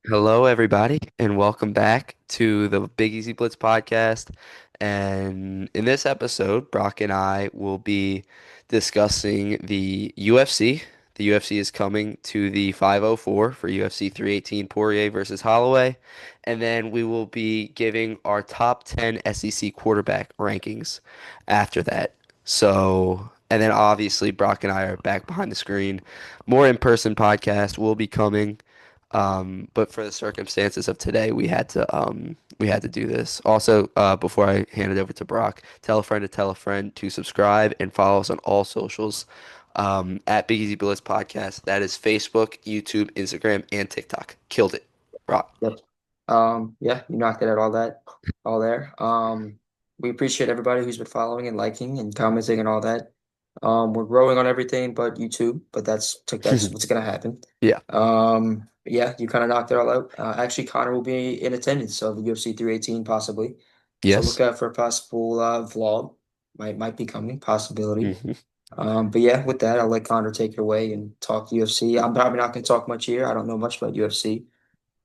Hello, everybody, and welcome back to the Big Easy Blitz podcast. And in this episode, Brock and I will be discussing the UFC. The UFC is coming to the 504 for UFC 318 Poirier versus Holloway. And then we will be giving our top 10 SEC quarterback rankings after that. And then obviously, Brock and I are back behind the screen. More in-person podcast will be coming. But for the circumstances of today, we had to do this. Also, before I hand it over to Brock, tell a friend to tell a friend to subscribe and follow us on all socials at Big Easy Blitz Podcast. That is Facebook, YouTube, Instagram, and TikTok. Killed it, Brock. Yep. Yeah, you knocked it out all there. We appreciate everybody who's been following and liking and commenting and all that. We're growing on everything but YouTube, but that's what's gonna happen. Yeah. Yeah, you kind of knocked it all out. Actually, Connor will be in attendance of the UFC 318 possibly. So look Yes. out for a possible vlog. Might be coming, possibility. Hmm. But yeah, with that, I'll let Connor take it away and talk UFC. I'm probably not going to talk much here. I don't know much about UFC.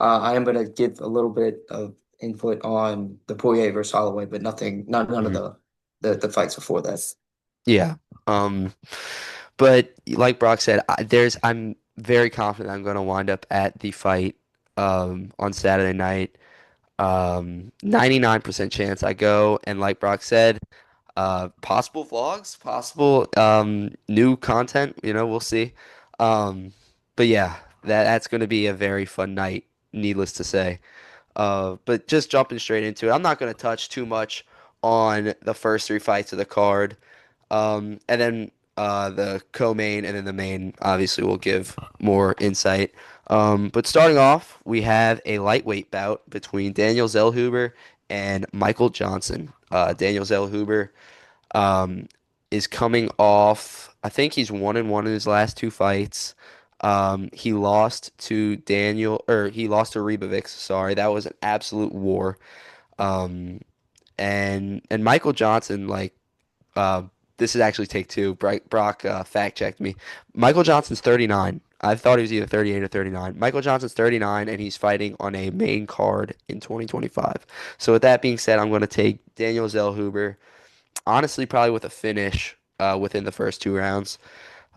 I am going to give a little bit of input on the Poirier versus Holloway, but none of Hmm. the fights before that. Yeah. Um, but like Brock said, I'm very confident I'm going to wind up at the fight on Saturday night. 99% chance I go, and like Brock said, possible vlogs, possible new content, we'll see. Um, but yeah, that's going to be a very fun night, needless to say. But just jumping straight into it, I'm not going to touch too much on the first three fights of the card. And then the co-main and then the main obviously will give more insight. But starting off, we have a lightweight bout between Daniel Zellhuber and Michael Johnson. Daniel Zellhuber um, is coming off, I think he's 1-1 in his last two fights. He lost to he lost to Ribovics. Sorry, that was an absolute war. Um, and Michael Johnson, like, uh, this is actually take two. Brock fact checked me. Michael Johnson's 39. I thought he was either 38 or 39. Michael Johnson's 39, and he's fighting on a main card in 2025. So with that being said, I'm going to take Daniel Zellhuber. Honestly, probably with a finish within the first two rounds.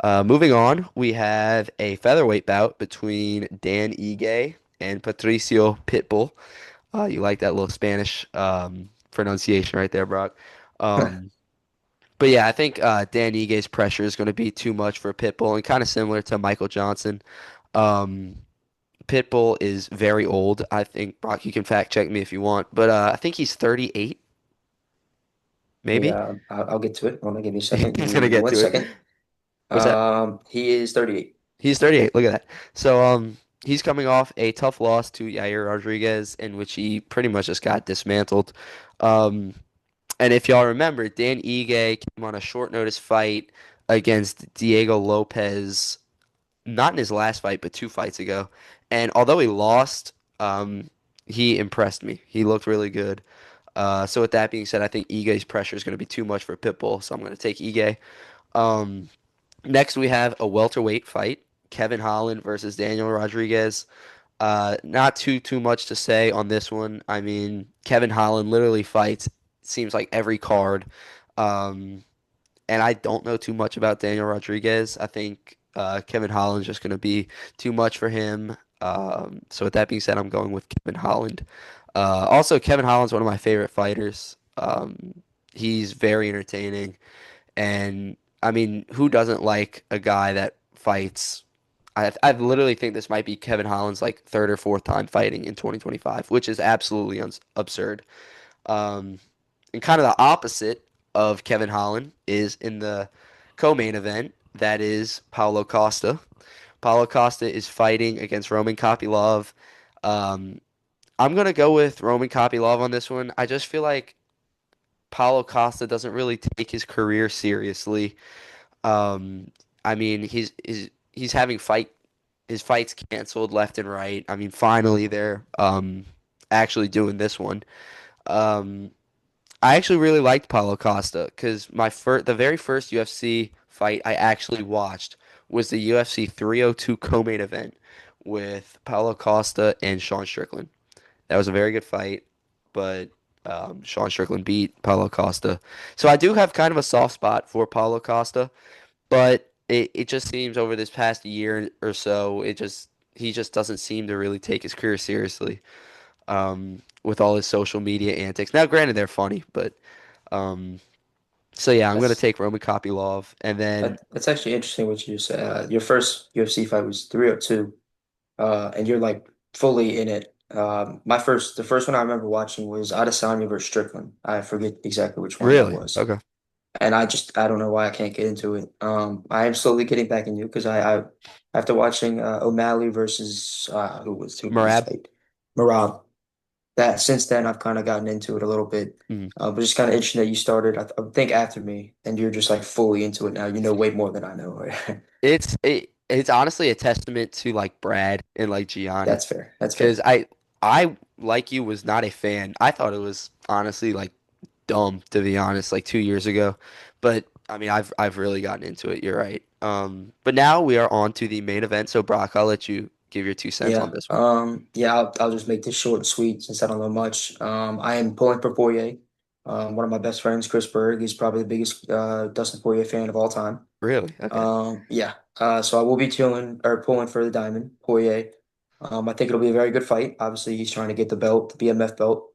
Moving on, we have a featherweight bout between Dan Ige and Patricio Pitbull. You like that little Spanish pronunciation right there, Brock. Um, but yeah, I think Dan Ige's pressure is going to be too much for Pitbull, and kind of similar to Michael Johnson. Um, Pitbull is very old. I think Brock, you can fact check me if you want, but I think he's 38, maybe. Yeah, I'll get to it. Hold on, give me a second. Give He's gonna me get one to it. second. What's that? He is 38. He's 38. Look at that. So he's coming off a tough loss to Yair Rodriguez, in which he pretty much just got dismantled. Um, And if y'all remember, Dan Ige came on a short notice fight against Diego Lopez, not in his last fight, but two fights ago. And although he lost, he impressed me. He looked really good. So with that being said, I think Ige's pressure is going to be too much for Pitbull, so I'm going to take Ige. Um, Next, we have a welterweight fight: Kevin Holland versus Daniel Rodriguez. Not too much to say on this one. I mean, Kevin Holland literally fights seems like every card. Um, and I don't know too much about Daniel Rodriguez. I think Kevin Holland's just going to be too much for him. So with that being said, I'm going with Kevin Holland. Also, Kevin Holland's one of my favorite fighters. He's very entertaining, and I mean, who doesn't like a guy that fights? I literally think this might be Kevin Holland's like third or fourth time fighting in 2025, which is absolutely absurd. Um, and kind of the opposite of Kevin Holland is in the co-main event. That is Paulo Costa. Paulo Costa is fighting against Roman Kopylov. Um, I'm gonna go with Roman Kopylov on this one. I just feel like Paulo Costa doesn't really take his career seriously. Um, I mean, he's having his fights canceled left and right. I mean, finally they're actually doing this one. Um, I actually really liked Paulo Costa because the very first UFC fight I actually watched was the UFC 302 co-main event, with Paulo Costa and Sean Strickland. That was a very good fight, but Sean Strickland beat Paulo Costa. So I do have kind of a soft spot for Paulo Costa, but it just seems over this past year or so, he just doesn't seem to really take his career seriously with all his social media antics. Now, granted, they're funny, but um, so yeah, I'm gonna That's take Roman Kopylov, and then that's actually interesting what you said. Your first UFC fight was 302, and you're like fully in it. The first one I remember watching was Adesanya versus Strickland. I forget exactly which one that really, was. okay, And I don't know why I can't get into it. I am slowly getting back into it because I after watching O'Malley versus who did he Marab. fight? Marab. That since then I've kind of gotten into it a little bit. Mhm. But it's kind of interesting that you started, I think, after me, and you're just like fully into it now. You know way more than I know. Right? It's honestly a testament to like Brad and like Gianni, That's fair. That's because fair. I like you was not a fan. I thought it was honestly like dumb to be honest, like 2 years ago. But I mean, I've really gotten into it. You're right. But now we are on to the main event. So Brock, I'll let you give your 2 cents on Yeah. this one. Yeah. I'll just make this short and sweet since I don't know much. I am pulling for Poirier. One of my best friends, Chris Berg, is probably the biggest Dustin Poirier fan of all time. Really? Okay. Yeah. So I will be chilling or pulling for the diamond, Poirier. I think it'll be a very good fight. Obviously, he's trying to get the belt, the BMF belt.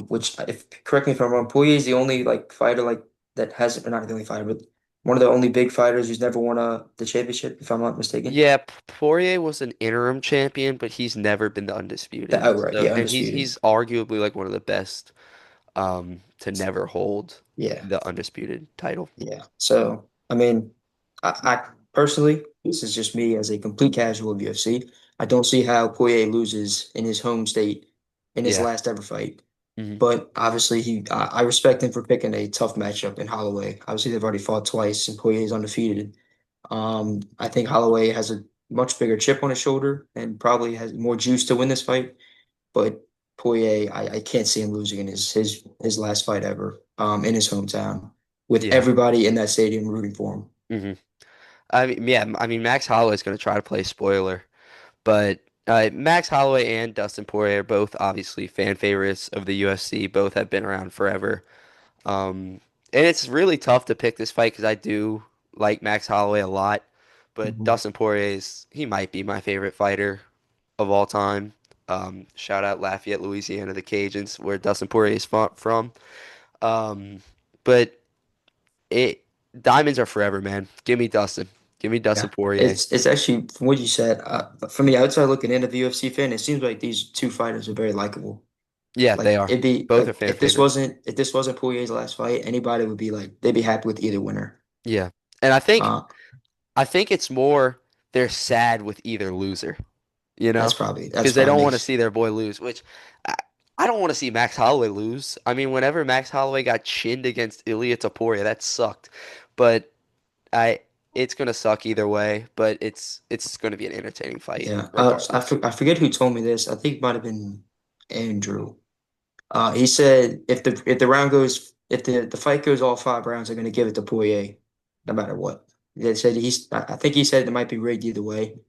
Which, if correct me if I'm wrong, Poirier is the only like fighter like that hasn't, or not the only fighter, but one of the only big fighters who's never won the championship, if I'm not mistaken. Yeah, Poirier was an interim champion, but he's never been the The undisputed. outright, So, yeah, and undisputed. he's arguably like one of the best to never hold Yeah. the undisputed title. Yeah. So, I mean, I personally, this is just me as a complete casual of UFC. I don't see how Poirier loses in his home state in his Yeah. last ever fight. Hmm. But obviously, I respect him for picking a tough matchup in Holloway. Obviously, they've already fought twice, and Poirier is undefeated. I think Holloway has a much bigger chip on his shoulder and probably has more juice to win this fight. But Poirier, I can't see him losing in his last fight ever, in his hometown, with Yeah. everybody in that stadium rooting for him. Hmm. I mean, yeah, I mean, Max Holloway is going to try to play spoiler, but Max Holloway and Dustin Poirier are both obviously fan favorites of the UFC. Both have been around forever. And it's really tough to pick this fight because I do like Max Holloway a lot, but Mhm. Dustin Poirier he might be my favorite fighter of all time. Shout out Lafayette, Louisiana, the Cajuns, where Dustin Poirier is from. Um, but it diamonds are forever, man. Give me Dustin. Give me Dustin Yeah, Poirier. it's actually from what you said. For me, outside looking in at the UFC fan, it seems like these two fighters are very likable. Yeah, they Like are. it'd be Both are like fan favorites. if this wasn't Poirier's last fight, anybody would be like they'd be happy with either winner. Yeah. And Uh, I think it's more they're sad with either loser, you know? that's Because they probably don't want to makes see their boy lose, which I, I don't want to see Max Holloway lose. I mean, whenever Max Holloway got chinned against Ilia Topuria, that sucked. But I it's gonna suck either way, but it's gonna be an entertaining fight yeah. regardless. I forget who told me this. I think it might have been Andrew. He said if the round goes if the fight goes all 5 rounds, they're gonna give it to Poirier, no matter what. They said I think he said it might be rigged either way,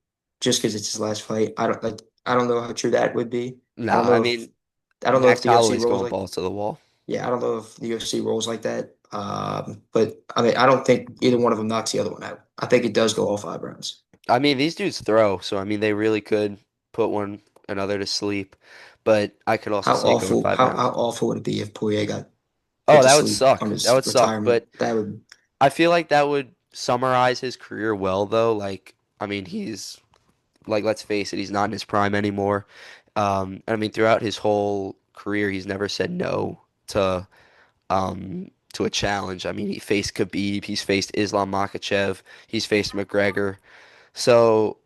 just because it's his last fight. I don't know how true that would be. I don't Nah, I know if mean I don't know if Max the UFC Holloway's rolls going like balls to the wall. yeah, I don't know if the UFC rolls like that. But I mean I don't think either one of them knocks the other one out. I think it does go all 5 rounds. I mean, these dudes throw, so I mean they really could put one another to sleep. But I could also see it going 5 rounds. How awful would it be if Poirier got put Oh, to that would sleep on suck. That his would suck. retirement? But That would I feel like that would summarize his career well, though. Like, I mean, he's like, let's face it, he's not in his prime anymore. I mean, throughout his whole career, he's never said no to a challenge. I mean, he faced Khabib, he's faced Islam Makhachev, he's faced McGregor. So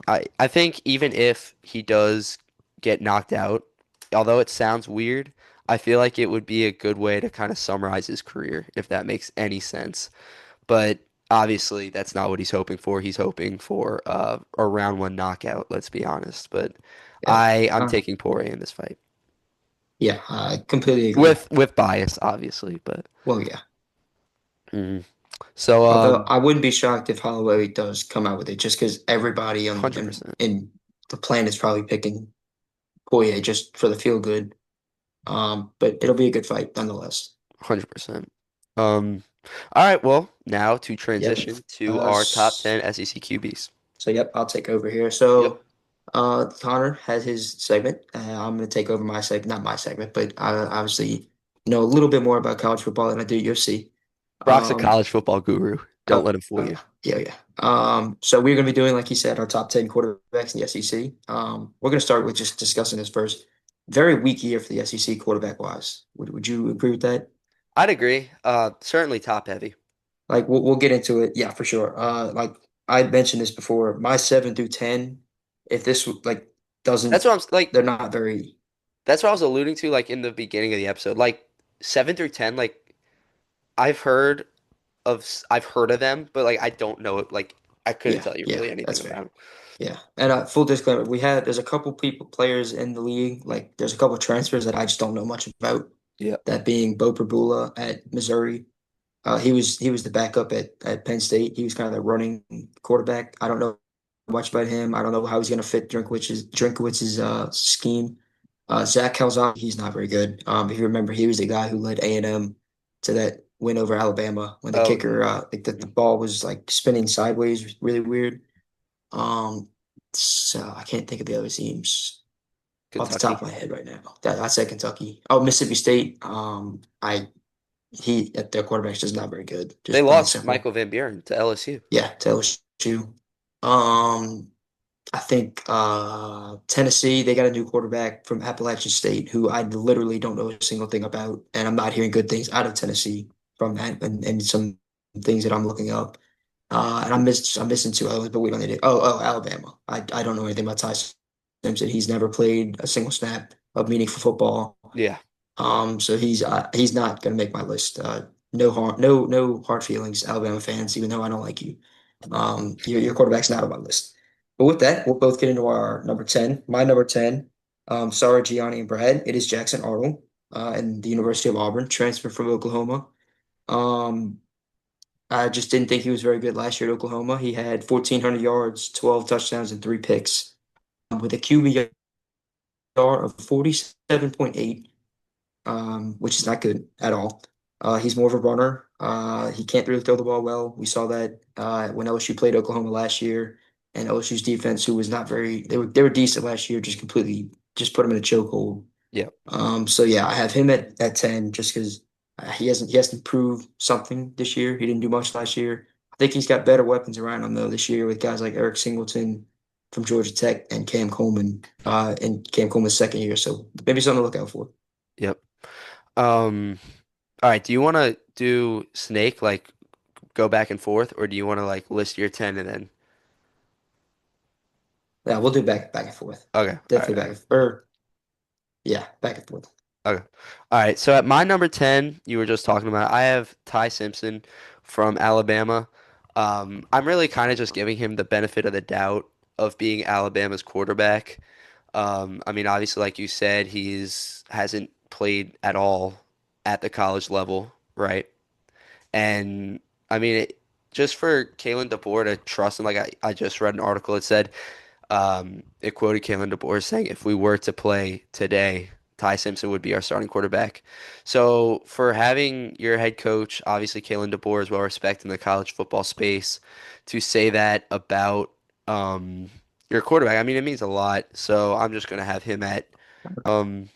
I think even if he does get knocked out, although it sounds weird, I feel like it would be a good way to kind of summarize his career, if that makes any sense. But obviously, that's not what he's hoping for. He's hoping for a round one knockout, let's be honest. But yeah. I'm taking Poirier in this fight Yeah, I completely agree. with bias, obviously. But Well, yeah. mhm. So Although I wouldn't be shocked if Holloway does come out with it, just because everybody on 100%. in the planet is probably picking Poirier just for the feel good. But it'll be a good fight nonetheless. 100%. All right, well, now to Yep. transition to Uh, our top s- 10 SEC QBs. yep, I'll take over here. Yep. Connor has his segment. I'm going to take over my segment, not my segment, but I obviously know a little bit more about college football than I do UFC. Brock's a Um, college football guru. Don't oh, let him fool oh, you. yeah, yeah. So we're going to be doing, like you said, our top 10 quarterbacks in the SEC. We're going to start with just discussing this first. Very weak year for the SEC quarterback wise. Would you agree with that? I'd agree. Certainly top heavy. Like we'll get into it. Yeah, for sure. Like I mentioned this before, my 7 through 10, if this like That's doesn't, what I'm like. they're not very. That's what I was alluding to, like in the beginning of the episode. Like 7 through 10, like I've heard I've heard of them, but like I don't know it. Like I couldn't Yeah, tell you yeah, really anything that's fair. about them. Yeah, and full disclaimer, there's a couple people players in the league. Like there's a couple transfers that I just don't know much about. Yeah. That being Bo Prabula at Missouri. He was the backup at Penn State. He was kind of the running quarterback. I don't know much about him. I don't know how he's going to fit Drinkowitz's scheme. Zach Calzada, he's not very good. If you remember, he was the guy who led A&M to that win over Alabama when the Oh, kicker, like the ball was like spinning sideways, really weird. So I can't think of the other teams off the top Kentucky. of my head right now. I said Kentucky. Oh, Mississippi State. I he at their quarterback's just not very good. They Just plain and lost simple. Michael Van Buren to LSU. Yeah, to LSU. Um, I think Tennessee, they got a new quarterback from Appalachian State who I literally don't know a single thing about, and I'm not hearing good things out of Tennessee from that and some things that I'm looking up. And I'm missing two others, but we don't need it. Alabama. I don't know anything about Ty Simpson. He's never played a single snap of meaningful football. Yeah. So he's not gonna make my list. No hard feelings, Alabama fans, even though I don't like you. Your quarterback's not on my list. But with that, we'll both get into our number 10. My number 10, sorry, Gianni and Brad, it is Jackson Arnold, in the University of Auburn, transferred from Oklahoma. Um, I just didn't think he was very good last year at Oklahoma. He had 1,400 yards, 12 touchdowns, and three picks, with a QBR of 47.8, which is not good at all. He's more of a runner. He can't really throw the ball well. We saw that when LSU played Oklahoma last year, and LSU's defense, who was not very, they were decent last year, just completely just put him in a chokehold. Yeah. So yeah, I have him at 10 just because he has to prove something this year. He didn't do much last year. I think he's got better weapons around him though this year with guys like Eric Singleton from Georgia Tech and Cam Coleman, in Cam Coleman's second year. So maybe something to look out for. Yep. Um, all right. Do you want to do Snake, like go back and forth, or do you want to like list your 10 and then? Yeah, we'll do back and forth. Okay. All Definitely right. back and forth. Okay. All right. So at my number 10, you were just talking about, I have Ty Simpson from Alabama. I'm really kind of just giving him the benefit of the doubt of being Alabama's quarterback. I mean, obviously, like you said, he's hasn't played at all at the college level, right? And I mean, just for Kalen DeBoer to trust him, like I just read an article, it said it quoted Kalen DeBoer saying, if we were to play today, Ty Simpson would be our starting quarterback. So for having your head coach, obviously Kalen DeBoer is well respected in the college football space, to say that about um, your quarterback, I mean, it means a lot. So I'm just gonna have him at, um,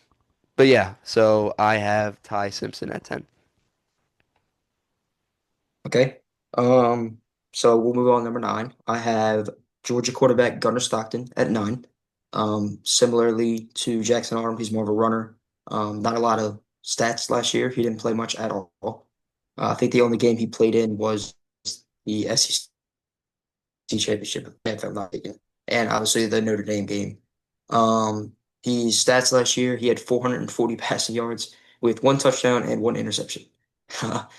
but yeah. So I have Ty Simpson at 10. Okay. Um, so we'll move on to number 9. I have Georgia quarterback Gunnar Stockton at 9. Similarly to Jackson Arnold, he's more of a runner. Not a lot of stats last year. He didn't play much at all. I think the only game he played in was the SEC championship, if I'm not mistaken, and obviously the Notre Dame game. His stats last year, he had 440 passing yards with one touchdown and one interception.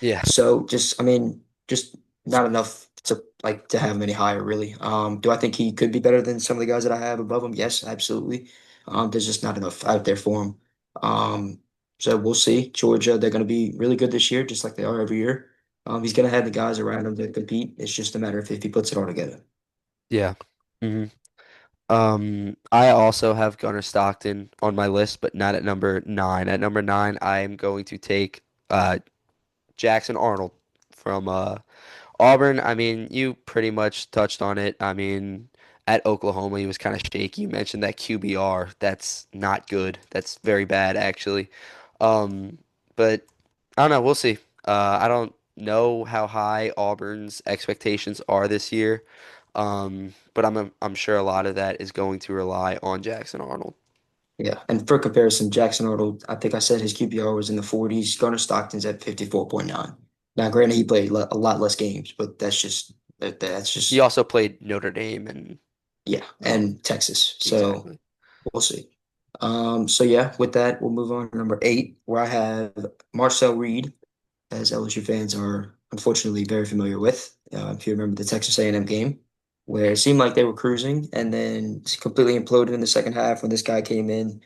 Yeah. So just, I mean, just not enough to have him any higher, really. Do I think he could be better than some of the guys that I have above him? Yes, absolutely. There's just not enough out there for him. So we'll see. Georgia, they're going to be really good this year, just like they are every year. He's gonna have the guys around him to compete. It's just a matter of if he puts it all together. Yeah. hmm I also have Gunnar Stockton on my list, but not at number nine. At number nine, I am going to take uh, Jackson Arnold from Auburn. I mean, you pretty much touched on it. I mean, at Oklahoma, he was kind of shaky. You mentioned that QBR. That's not good. That's very bad, actually. Um, but I don't know. We'll see. I don't know how high Auburn's expectations are this year. But I'm sure a lot of that is going to rely on Jackson Arnold. Yeah, and for comparison, Jackson Arnold, I think I said his QBR was in the 40s. Gunnar Stockton's at 54.9. Now, granted, he played a lot less games, but that's He just also played Notre Dame and yeah, and Texas. So exactly. we'll see. So yeah, with that, we'll move on to number 8, where I have Marcel Reed, as LSU fans are unfortunately very familiar with. If you remember the Texas A&M game, where it seemed like they were cruising and then completely imploded in the second half when this guy came in.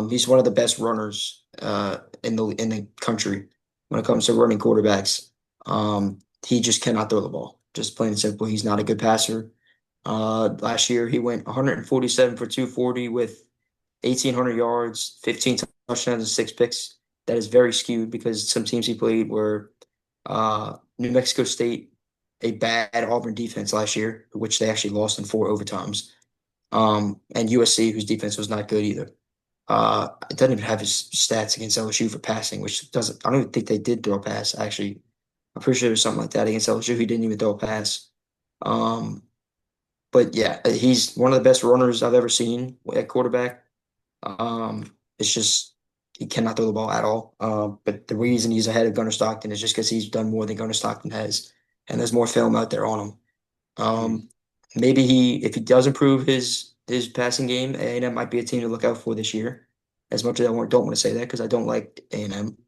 He's one of the best runners in the country when it comes to running quarterbacks. He just cannot throw the ball. Just plain and simple, he's not a good passer. Last year he went 147 for 240 with 1,800 yards, 15 touchdowns, and 6 picks. That is very skewed because some teams he played were New Mexico State, a bad Auburn defense last year, which they actually lost in 4 overtimes, and USC, whose defense was not good either. It doesn't even have his stats against LSU for passing, which doesn't. I don't even think they did throw a pass. Actually, I'm pretty sure there was something like that against LSU. He didn't even throw a pass. Um, but yeah, he's one of the best runners I've ever seen at quarterback. It's just he cannot throw the ball at all. But the reason he's ahead of Gunnar Stockton is just because he's done more than Gunnar Stockton has, and there's more film out there on him. Mm. Um, Maybe if he does improve his passing game, A&M might be a team to look out for this year. As much as don't want to say that because I don't like A&M.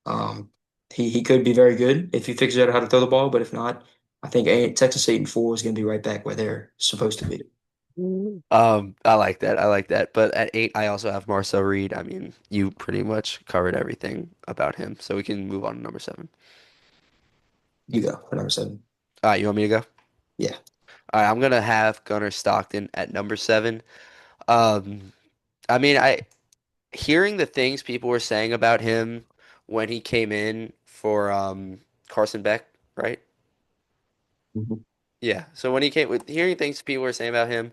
Um, he could be very good if he figures out how to throw the ball, but if not, I think Texas 8-4 is going to be right back where they're supposed to be. I like that. I like that. But at eight, I also have Marcel Reed. I mean, you pretty much covered everything about him, so we can move on to number seven. You go for number 7. All right, you want me to go? Yeah. All right, I'm gonna have Gunnar Stockton at number seven. Um, I mean, I hearing the things people were saying about him when he came in for Carson Beck, right? Mhm. Yeah. So when he came with hearing things people were saying about him.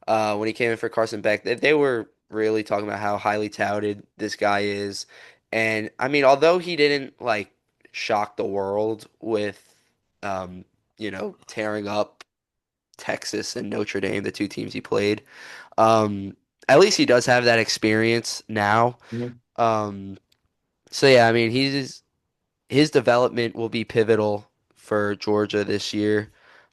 When he came in for Carson Beck, they were really talking about how highly touted this guy is. And I mean, although he didn't like shock the world with, um, tearing up Texas and Notre Dame, the two teams he played, um, at least he does have that experience now. Mhm. Um, so yeah, I mean, his development will be pivotal for Georgia this year.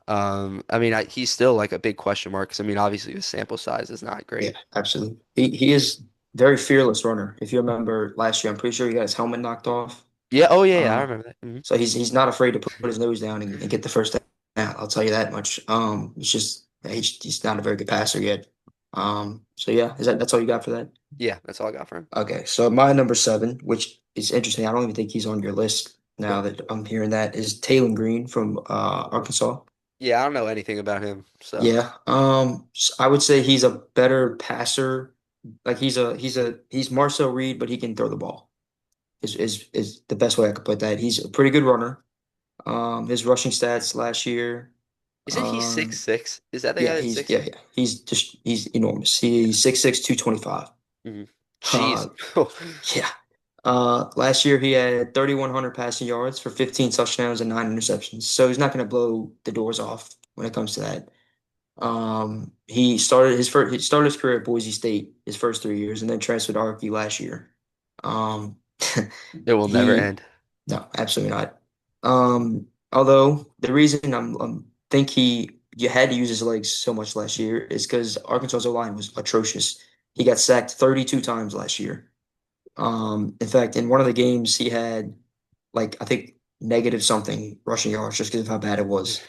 I mean, he's still like a big question mark because I mean, obviously the sample size is not Yeah, great. absolutely. He is very fearless runner. If you remember last year, I'm pretty sure he got his helmet knocked off. Yeah. Oh yeah. Yeah. I Uh, remember that. so he's not afraid to put his nose down and get the first down. I'll tell you that much. It's just he's not a very good passer yet. So yeah, that's all you got for that? Yeah. That's all I got for him. Okay, so my number 7, which is interesting, I don't even think he's on your list now Okay. that I'm hearing that, is Taylon Green from Arkansas. Yeah. I don't know anything about him. So Yeah, I would say he's a better passer. Like he's Marcel Reed, but he can throw the ball. Is the best way I could put that. He's a pretty good runner. His rushing stats last year. isn't he six Um, six? Is that the guy yeah, that's he's six? yeah yeah he's enormous. He's 6'6", 225. Mm-hmm. Uh, Jeez. yeah. Last year he had 3,100 passing yards for 15 touchdowns and 9 interceptions. So he's not going to blow the doors off when it comes to that. He started his career at Boise State his first 3 years and then transferred to RQ last year. Um, It will never he end. no, absolutely not. Although the reason think you had to use his legs so much last year is because Arkansas's O-line was atrocious. He got sacked 32 times last year. In fact, in one of the games, he had like I think negative something rushing yards just because of how bad it was.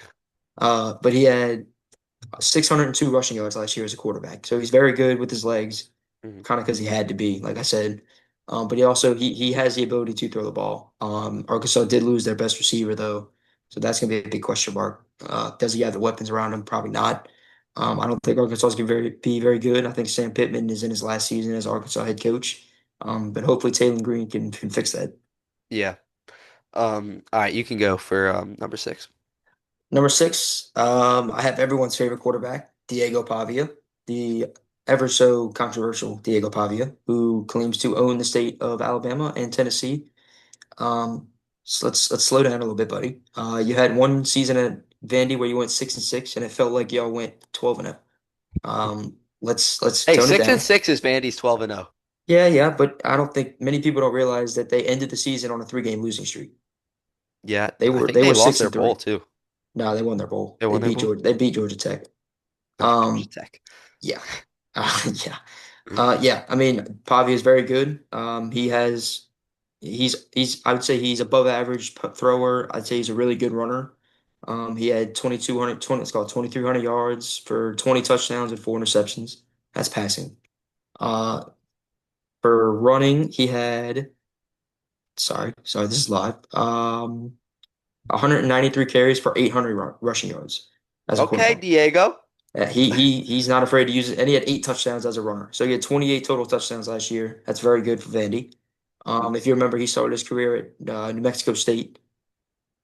But he had 602 rushing yards last year as a quarterback, so he's very good with his legs, Mhm. kind of because he had to be, like I said. But he has the ability to throw the ball. Arkansas did lose their best receiver though, so that's gonna be a big question mark. Does he have the weapons around him? Probably not. I don't think Arkansas is gonna be very good. I think Sam Pittman is in his last season as Arkansas head coach. But hopefully Taylor Green can fix that. Yeah. All right, you can go for number six. Number six, I have everyone's favorite quarterback, Diego Pavia, the ever so controversial Diego Pavia, who claims to own the state of Alabama and Tennessee. So let's slow down a little bit, buddy. You had one season at Vandy where you went 6-6, and it felt like y'all went 12-0. Let's Hey, tone it 6 and down. 6 is Vandy's 12-0. Yeah, yeah, but I don't think many people don't realize that they ended the season on a three-game losing streak. Yeah, They I were think they they were lost six their and bowl three. too. No, they won their bowl. They won their bowl. They beat Georgia Tech. Oh, Georgia Um, Tech. yeah, yeah. Yeah, I mean, Pavia is very good. I would say he's above average thrower. I'd say he's a really good runner. He had 2,300 yards for 20 touchdowns and four interceptions. That's passing. Uh, for running, he had, sorry, this is live. 193 carries for 800 rushing yards as a Okay, quarterback. Diego. He's not afraid to use it, and he had 8 touchdowns as a runner. So he had 28 total touchdowns last year. That's very good for Vandy. If you remember, he started his career at New Mexico State,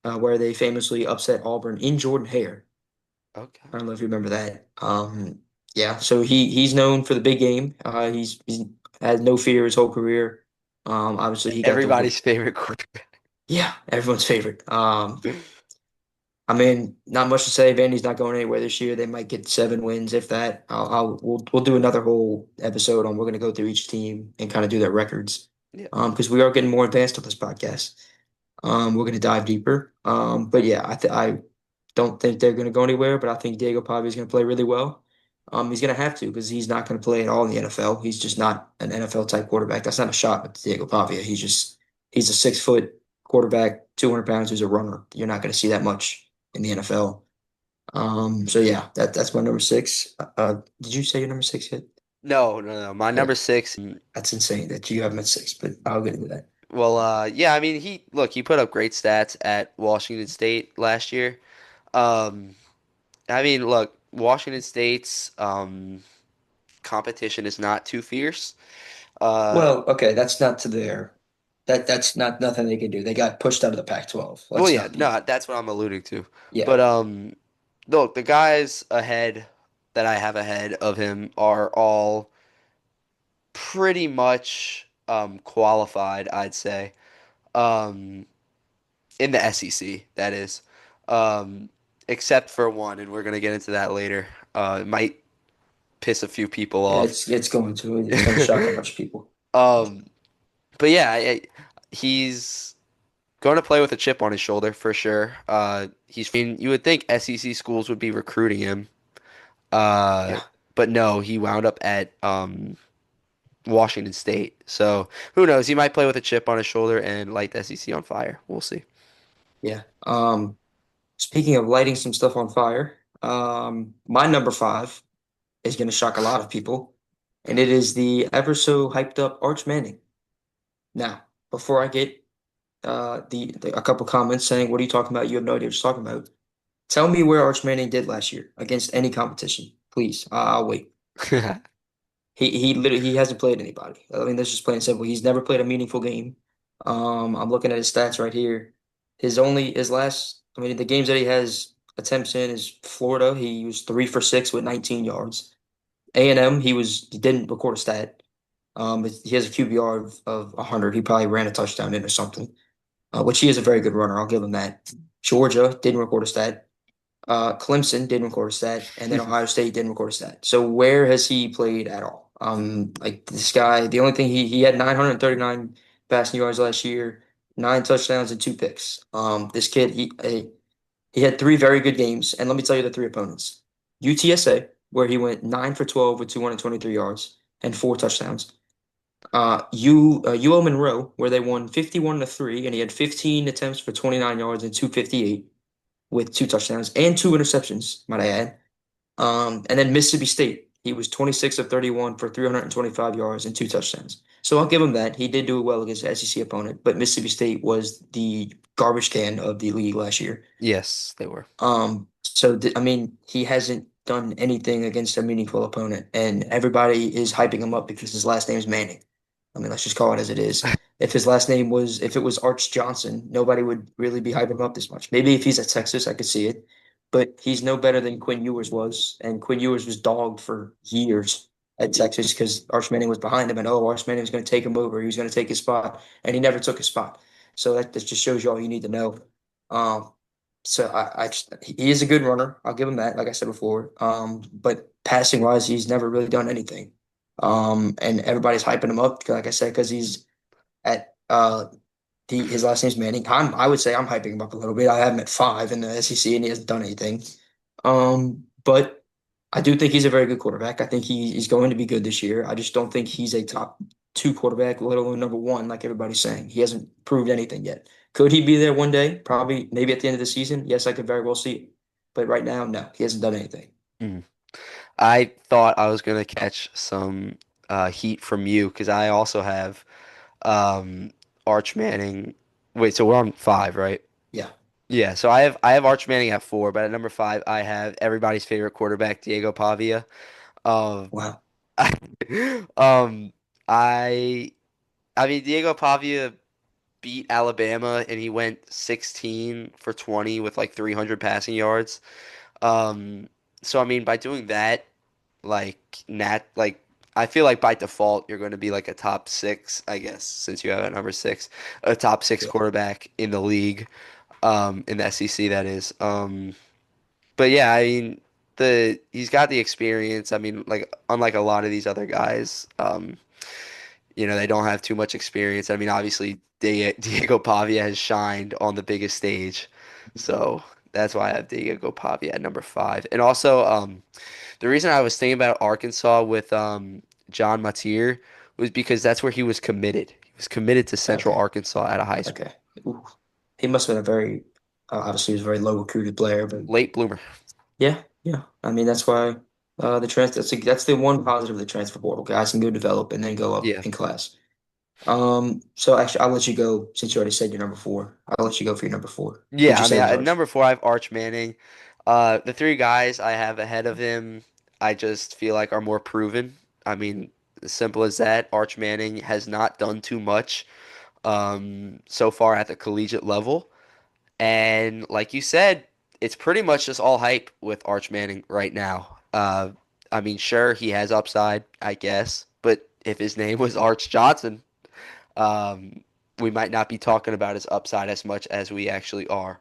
where they famously upset Auburn in Jordan Hare. Okay. I don't know if you remember that. Yeah, so he's known for the big game. He's had no fear his whole career. Obviously, he got the Everybody's favorite quarterback. yeah, everyone's favorite. I mean, not much to say. Vandy's not going anywhere this year. They might get 7 wins, if that. We'll do another whole episode on. We're going to go through each team and kind of do their records, Yeah. because we are getting more advanced on this podcast. We're going to dive deeper. But yeah, I don't think they're going to go anywhere. But I think Diego Pavia is going to play really well. He's going to have to because he's not going to play at all in the NFL. He's just not an NFL type quarterback. That's not a shot at Diego Pavia. He's a 6 foot quarterback, 200 pounds, who's a runner. You're not going to see that much in the NFL. So yeah, that's my number six. Did you say your number six yet? No, no, no. My number That six. that's insane that you have him at six, but I'll get into that. Well, yeah. I mean, he put up great stats at Washington State last year. Um, I mean, look, Washington State's competition is not too fierce. Uh, Well, okay, that's not to their that's not nothing they can do. They got pushed out of the Pac-12. well, Let's yeah, not be no, that's what I'm alluding to. yeah. But look, the guys ahead that I have ahead of him are all pretty much qualified, I'd say. Um, in the SEC, that is. Um, except for one, and we're gonna get into that later. It might piss a few people Yeah, off. it's going to shock a bunch of people. Um, but yeah, he's going to play with a chip on his shoulder for sure. You would think SEC schools would be recruiting him. Uh, Yeah, but no, he wound up at Washington State. So who knows? He might play with a chip on his shoulder and light the SEC on fire. We'll see. yeah. Speaking of lighting some stuff on fire, my number five is going to shock a lot of people, and it is the ever so hyped up Arch Manning. Now, before I get a couple comments saying, "What are you talking about? You have no idea what you're talking about." Tell me where Arch Manning did last year against any competition, please. I'll wait. He hasn't played anybody. I mean, that's just plain and simple. He's never played a meaningful game. I'm looking at his stats right here. His last, I mean, the games that he has attempts in is Florida. He was 3 for 6 with 19 yards. A&M, he didn't record a stat. But he has a QBR of 100. He probably ran a touchdown in or something. Which he is a very good runner. I'll give him that. Georgia didn't record a stat. Clemson didn't record a stat, and then Ohio State didn't record a stat. So where has he played at all? Like this guy, the only thing he had 939 passing yards last year, 9 touchdowns and 2 picks. This kid he had 3 very good games, and let me tell you the 3 opponents: UTSA, where he went 9 for 12 with 223 yards and 4 touchdowns. UL Monroe, where they won 51-3, and he had 15 attempts for 29 yards and 258 with 2 touchdowns and 2 interceptions, might I add. And then Mississippi State. he was 26 of 31 for 325 yards and two touchdowns. So I'll give him that. He did do well against the SEC opponent, but Mississippi State was the garbage can of the league last year. Yes, they were. I mean, he hasn't done anything against a meaningful opponent, and everybody is hyping him up because his last name is Manning. I mean, let's just call it as it is. If it was Arch Johnson, nobody would really be hyping him up this much. Maybe if he's at Texas, I could see it, but he's no better than Quinn Ewers was, and Quinn Ewers was dogged for years at Texas because Arch Manning was behind him, and Arch Manning was going to take him over. He was going to take his spot, and he never took his spot. So that just shows you all you need to know. Um, he is a good runner. I'll give him that, like I said before. But passing wise, he's never really done anything. And everybody's hyping him up, like I said, because he's at his last name's Manning. I would say I'm hyping him up a little bit. I have him at 5 in the SEC, and he hasn't done anything. But I do think he's a very good quarterback. I think he's going to be good this year. I just don't think he's a top two quarterback, let alone number one, like everybody's saying. He hasn't proved anything yet. Could he be there one day? Probably, maybe at the end of the season. Yes, I could very well see it. But right now, no, he hasn't done anything. Mm. I thought I was gonna catch some heat from you because I also have Arch Manning. Wait, so we're on 5, right? Yeah. Yeah, so I have Arch Manning at 4, but at number 5 I have everybody's favorite quarterback, Diego Pavia. Um, Wow. um, I I mean Diego Pavia beat Alabama and he went 16 for 20 with like 300 passing yards. Um, so I mean by doing that, like I feel like by default you're going to be like a top 6, I guess, since you have a number 6, a top 6 Yeah. quarterback in the league, in the SEC that is. But yeah, I mean the he's got the experience. I mean, like unlike a lot of these other guys, they don't have too much experience. I mean, obviously Diego Pavia has shined on the biggest stage, so that's why I have Diego Pavia at number 5. And also, the reason I was thinking about Arkansas with John Matier was because that's where he was committed. He was committed to Central Okay. Arkansas at a high school. Okay. Ooh. He must have been a very, obviously, he was a very low recruited player, but Late bloomer. yeah, yeah. I mean, that's why that's the one positive of the transfer portal. Guys can go develop and then go up Yeah. in class. So actually, I'll let you go since you already said your number four. I'll let you go for your number four. Who'd Yeah, you I say mean, was at ours? number 4, I have Arch Manning. The 3 guys I have ahead of him, I just feel like are more proven. I mean, as simple as that. Arch Manning has not done too much so far at the collegiate level. And like you said, it's pretty much just all hype with Arch Manning right now. I mean, sure, he has upside, I guess, but if his name was Arch Johnson, um, we might not be talking about his upside as much as we actually are.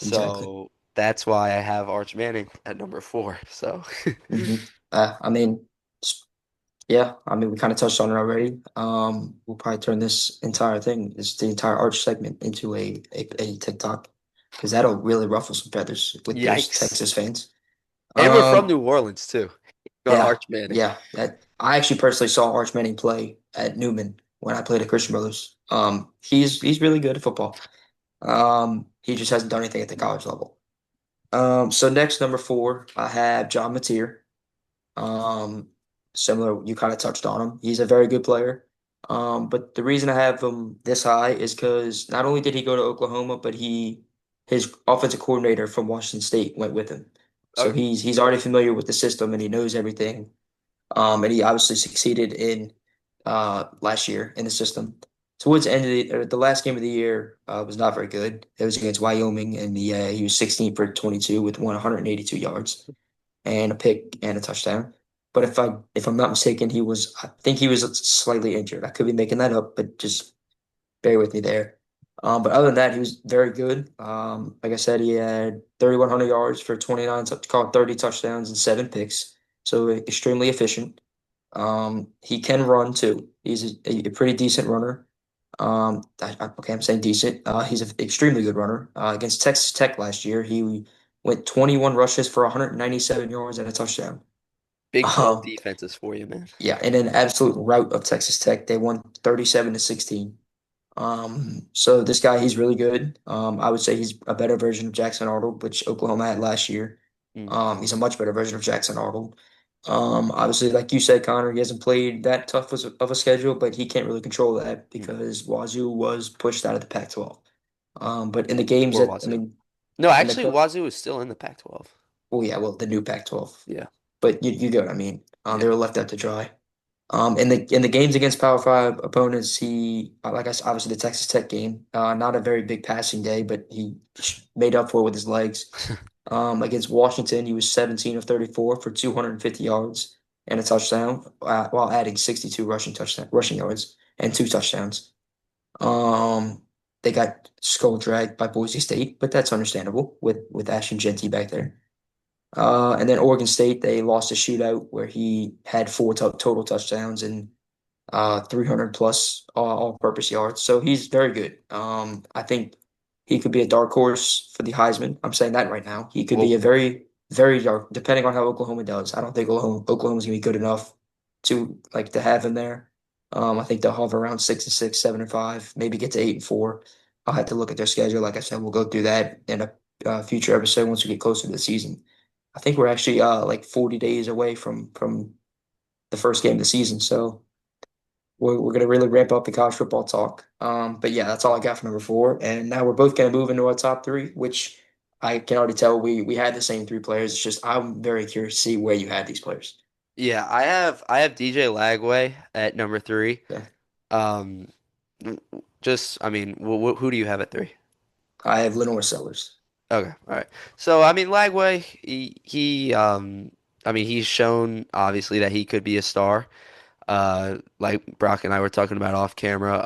Exactly. So that's why I have Arch Manning at number 4. So hmm I mean, yeah. I mean, we kind of touched on it already. We'll probably turn the entire Arch segment, into a TikTok because that'll really ruffle some feathers with those yikes. Texas fans. And we're from Um, New Orleans too. Go Yeah, Arch Manning. yeah. That I actually personally saw Arch Manning play at Newman when I played at Christian Brothers. He's really good at football. He just hasn't done anything at the college level. So next, number four, I have John Mateer. Um, Similar, you kind of touched on him. He's a very good player. But the reason I have him this high is because not only did he go to Oklahoma, but his offensive coordinator from Washington State went with him. So Okay. he's already familiar with the system and he knows everything. And he obviously succeeded in last year in the system. Towards the end of the last game of the year was not very good. It was against Wyoming, and he was 16 for 22 with 182 yards and a pick and a touchdown. But if I'm not mistaken, I think he was slightly injured. I could be making that up, but just bear with me there. But other than that, he was very good. Like I said, he had 3,100 yards for 30 touchdowns and 7 picks. So extremely efficient. He can run too. He's a pretty decent runner. Okay, I'm saying decent. He's an extremely good runner. Against Texas Tech last year, he went 21 rushes for 197 yards and a touchdown. Big 12 Um, defenses for you, man. yeah, in an absolute rout of Texas Tech, they won 37-16. So this guy, he's really good. I would say he's a better version of Jackson Arnold, which Oklahoma had last year. Mm. He's a much better version of Jackson Arnold. Obviously, like you said, Connor, he hasn't played that tough of a schedule, but he can't really control that Mm. because Wazoo was pushed out of the Pac-12. But in the games Or that, I Wazoo. mean, No, in the actually, cou- Wazoo is still in the Pac-12. well, yeah, well, the new Pac-12. Yeah, But you get what I mean. They yeah. were left out to dry. In the games against Power Five opponents, he like I said, obviously the Texas Tech game, not a very big passing day, but he made up for it with his legs. Against Washington, he was 17 of 34 for 250 yards and a touchdown, while adding 62 rushing yards and two touchdowns. Um, they got skull dragged by Boise State, but that's understandable with Ashton Jeanty back there. And then Oregon State, they lost a shootout where he had four total touchdowns and 300 plus all-purpose yards. So he's very good. I think he could be a dark horse for the Heisman. I'm saying that right now. He could be Well, a very, very dark, depending on how Oklahoma does. I don't think Oklahoma's gonna be good enough to have him there. I think they'll hover around 6-6, 7-5, maybe get to 8-4. I'll have to look at their schedule. Like I said, we'll go through that in a future episode once we get closer to the season. I think we're actually like 40 days away from the first game of the season. So we're going to really ramp up the college football talk. But yeah, that's all I got for number four. And now we're both going to move into our top three, which I can already tell we had the same three players. It's just I'm very curious to see where you had these players. yeah. I have DJ Lagway at number three. Yeah. Um, just I mean, who do you have at three? I have Lenore Sellers. Okay, all right. So I mean, Lagway, he I mean, he's shown obviously that he could be a star. Like Brock and I were talking about off camera.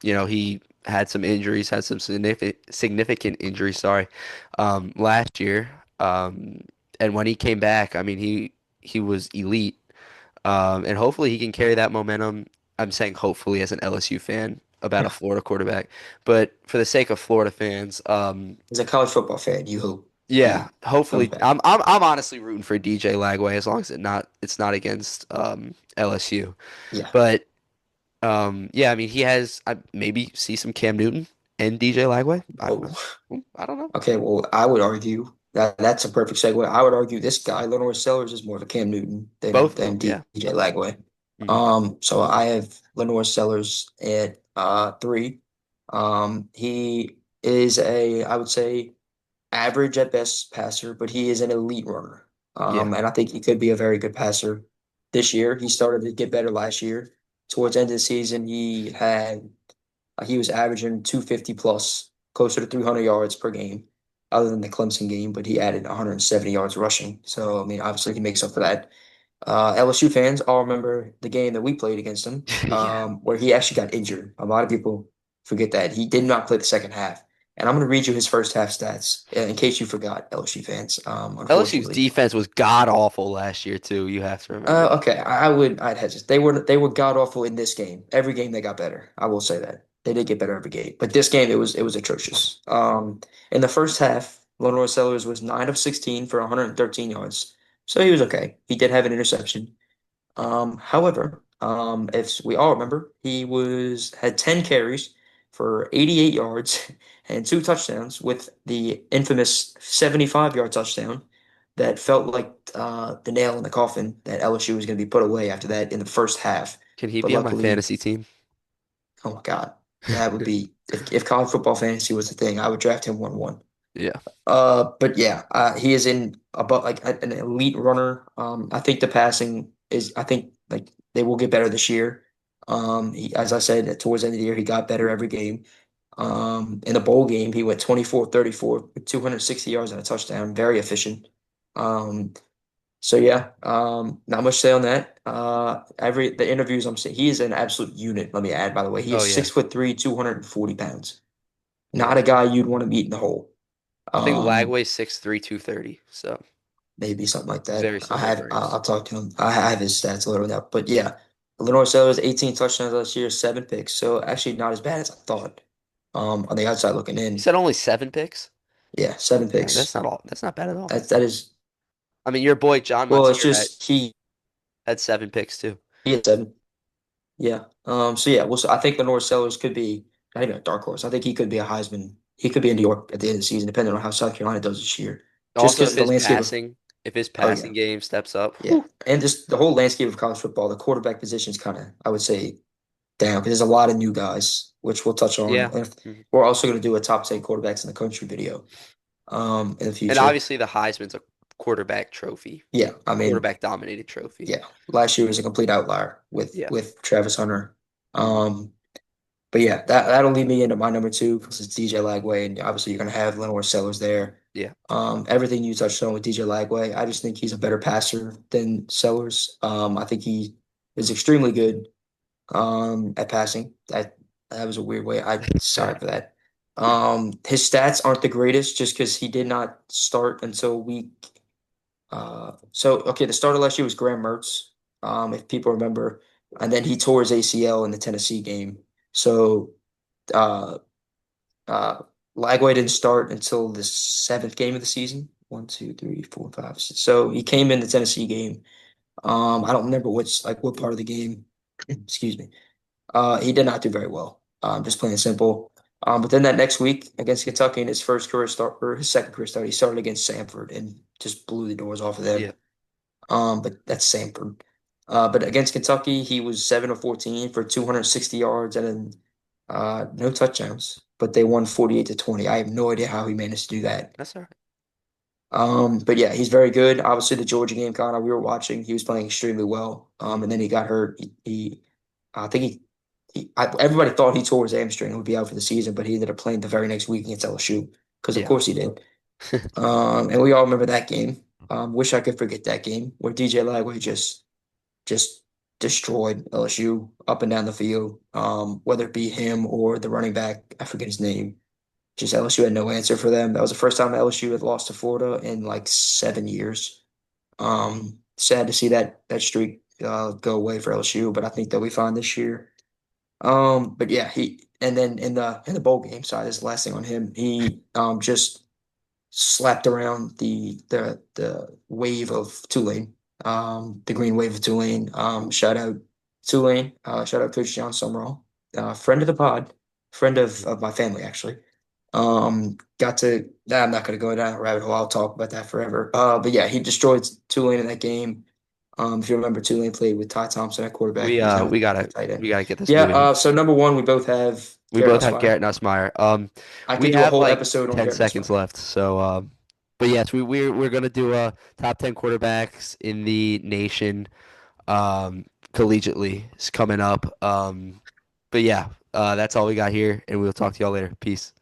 He had some injuries, had some significant injuries, sorry, last year. And when he came back, I mean, he was elite. And hopefully he can carry that momentum. I'm saying hopefully as an LSU fan about a Yeah. Florida quarterback, but for the sake of Florida fans, As a college football fan, you hope yeah, he comes hopefully. back. I'm honestly rooting for DJ Lagway as long as it's not against LSU. Yeah. But yeah, I mean he has I maybe see some Cam Newton and DJ Lagway. I don't Oh, know. I don't know. okay. Well, I would argue that that's a perfect segue. I would argue this guy, Lenore Sellers, is more of a Cam Newton than Both of them, than yeah. DJ Lagway. Hmm. So I have Lenore Sellers at three. He is I would say, average at best passer, but he is an elite runner. Yeah. And I think he could be a very good passer this year. He started to get better last year. Towards the end of the season, he was averaging 250 plus, closer to 300 yards per game, other than the Clemson game, but he added 170 yards rushing. So, I mean, obviously he makes up for that. LSU fans all remember the game that we played against him, Yeah. where he actually got injured. A lot of people forget that. He did not play the second half. And I'm going to read you his first half stats in case you forgot, LSU fans, LSU's unfortunately. defense was god awful last year too. You have to remember that. Okay, I'd hesitate. They were god awful in this game. Every game they got better. I will say that. They did get better every game. But this game it was atrocious. In the first half, Lenore Sellers was 9 of 16 for 113 yards. So he was okay. He did have an interception. However, if we all remember, he was had 10 carries for 88 yards and two touchdowns with the infamous 75-yard touchdown that felt like the nail in the coffin that LSU was going to be put away after that in the first half. Can he But be on my luckily, fantasy team? oh my God, that would be if college football fantasy was a thing, I would draft him 1-1. Yeah. But yeah, he is in about like an elite runner. I think the passing is, I think like they will get better this year. As I said, towards the end of the year, he got better every game. In the bowl game, he went 24-34 with 260 yards and a touchdown, very efficient. Um, so yeah, not much to say on that. The interviews I'm saying, he is an absolute unit. Let me add, by the way, he Oh is yeah. 6'3", 240 pounds. Yeah. Not a guy you'd want to meet in the hole. I think Um, Lagway's 6'3", 230. So Maybe something like that. very similar I'll frames. talk to him. I have his stats a little now, but yeah, Lenore Sellers 18 touchdowns last year, seven picks. So actually not as bad as I thought. On the outside looking You in, said only 7 picks? yeah, seven Yeah, that's picks. not all. That's not bad at all. That is I mean, your boy John well. It's Matier just had 7 picks too. he had seven. Yeah. So yeah. Well, so I think Lenore Sellers could be not even a dark horse. I think he could be a Heisman. He could be in New York at the end of the season, depending on how South Carolina does this year. Just Also, because of the his landscape of passing. If his Oh yeah, passing game steps up, yeah. whew, And just the whole landscape of college football, the quarterback position is kind of, I would say, down because there's a lot of new guys, which we'll touch on. yeah. And Mhm. we're also going to do a top 10 quarterbacks in the country video in the And future. obviously the Heisman's a quarterback trophy, Yeah, I mean, quarterback dominated trophy. yeah, last year was a complete outlier with Yeah. Travis Hunter. Mhm. Um, but yeah, that'll lead me into my number two because it's DJ Lagway, and obviously you're going to have Lenore Sellers there. Yeah. Everything you touched on with DJ Lagway, I just think he's a better passer than Sellers. I think he is extremely good at passing. That was a weird way. I sorry for that. His stats aren't the greatest just because he did not start until week. So okay, the starter last year was Graham Mertz, if people remember, and then he tore his ACL in the Tennessee game. So uh, uh, Lagway didn't start until the seventh game of the season. One, two, three, four, five, six. So he came in the Tennessee game. I don't remember what part of the game. Excuse me. He did not do very well. Just plain and simple. But then that next week against Kentucky in his first career start or his second career start, he started against Samford and just blew the doors off of Yeah. them. But that's Samford. But against Kentucky, he was 7 of 14 for 260 yards and no touchdowns. But they won 48-20. I have no idea how he managed to do that. That's all right. But yeah, he's very good. Obviously, the Georgia game, Connor, we were watching. He was playing extremely well. And then he got hurt. I think everybody thought he tore his hamstring and would be out for the season, but he ended up playing the very next week against LSU because, of Yeah. course, he did. And we all remember that game. Wish I could forget that game where DJ Lagway just destroyed LSU up and down the field. Whether it be him or the running back, I forget his name. Just LSU had no answer for them. That was the first time LSU had lost to Florida in like 7 years. Sad to see that streak go away for LSU, but I think they'll be fine this year. But yeah, he and then in the bowl game side, this is the last thing on him. He just slapped around the wave of Tulane, the green wave of Tulane. Shout out Tulane, shout out Coach John Summerall, friend of the pod, friend of my family actually. Got to nah, I'm not gonna go down that rabbit hole. I'll talk about that forever. But yeah, he destroyed Tulane in that game. If you remember, Tulane played with Ty Thompson at quarterback. We He's uh now we the gotta tight end. we gotta get this Yeah. moving. So number one, we both have We Garrett both have Nussmeier. Garrett Nussmeier. I We could do a have whole like episode on 10 Garrett seconds Nussmeier. left. So but yes, we're gonna do a top 10 quarterbacks in the nation collegiately is coming up. But yeah, that's all we got here, and we'll talk to y'all later. Peace.